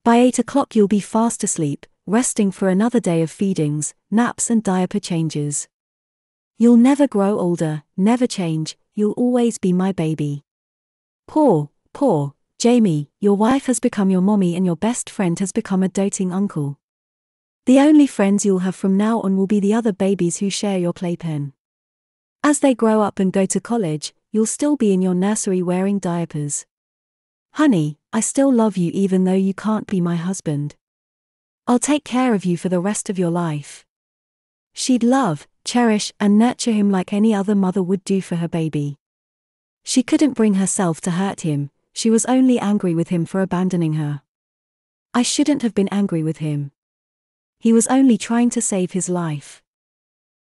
By 8 o'clock you'll be fast asleep, resting for another day of feedings, naps and diaper changes. You'll never grow older, never change, you'll always be my baby. Poor Jamie, your wife has become your mommy and your best friend has become a doting uncle. The only friends you'll have from now on will be the other babies who share your playpen. As they grow up and go to college, you'll still be in your nursery wearing diapers. Honey, I still love you even though you can't be my husband. I'll take care of you for the rest of your life. She'd love, cherish, and nurture him like any other mother would do for her baby. She couldn't bring herself to hurt him, she was only angry with him for abandoning her. I shouldn't have been angry with him. He was only trying to save his life.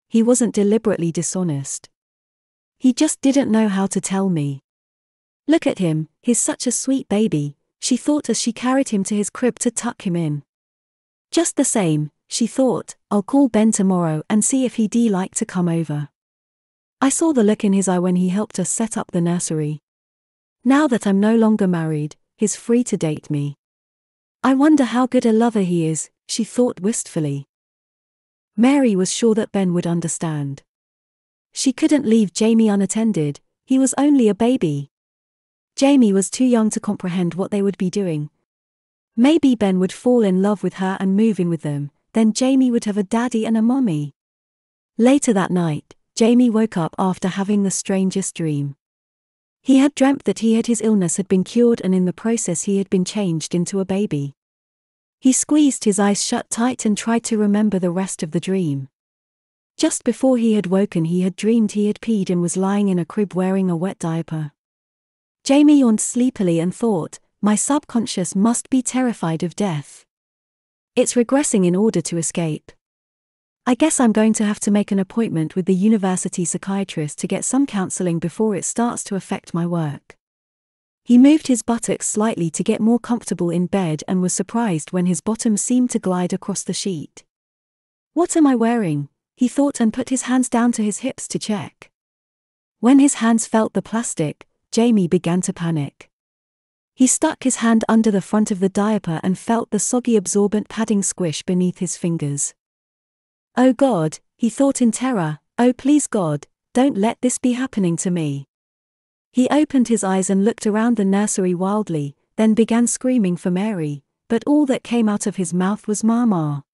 He wasn't deliberately dishonest. He just didn't know how to tell me. Look at him, he's such a sweet baby, she thought as she carried him to his crib to tuck him in. Just the same, she thought, I'll call Ben tomorrow and see if he'd like to come over. I saw the look in his eye when he helped us set up the nursery. Now that I'm no longer married, he's free to date me. I wonder how good a lover he is, she thought wistfully. Mary was sure that Ben would understand. She couldn't leave Jamie unattended, he was only a baby. Jamie was too young to comprehend what they would be doing. Maybe Ben would fall in love with her and move in with them, then Jamie would have a daddy and a mommy. Later that night, Jamie woke up after having the strangest dream. He had dreamt that his illness had been cured and in the process he had been changed into a baby. He squeezed his eyes shut tight and tried to remember the rest of the dream. Just before he had woken he had dreamed he had peed and was lying in a crib wearing a wet diaper. Jamie yawned sleepily and thought, my subconscious must be terrified of death. It's regressing in order to escape. I guess I'm going to have to make an appointment with the university psychiatrist to get some counseling before it starts to affect my work. He moved his buttocks slightly to get more comfortable in bed and was surprised when his bottom seemed to glide across the sheet. What am I wearing? He thought and put his hands down to his hips to check. When his hands felt the plastic, Jamie began to panic. He stuck his hand under the front of the diaper and felt the soggy absorbent padding squish beneath his fingers. Oh God, he thought in terror, oh please God, don't let this be happening to me. He opened his eyes and looked around the nursery wildly, then began screaming for Mary, but all that came out of his mouth was Mama.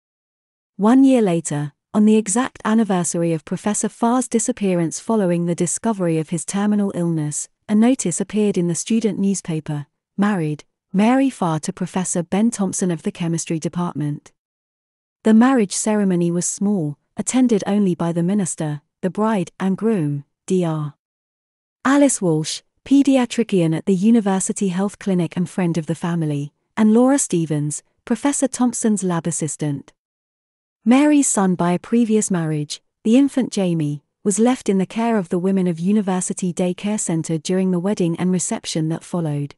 1 year later, on the exact anniversary of Professor Farr's disappearance following the discovery of his terminal illness, a notice appeared in the student newspaper, married, Mary Farr to Professor Ben Thompson of the chemistry department. The marriage ceremony was small, attended only by the minister, the bride and groom, Dr. Alice Walsh, pediatrician at the University Health Clinic and friend of the family, and Laura Stevens, Professor Thompson's lab assistant. Mary's son by a previous marriage, the infant Jamie, was left in the care of the women of University Day Care Center during the wedding and reception that followed.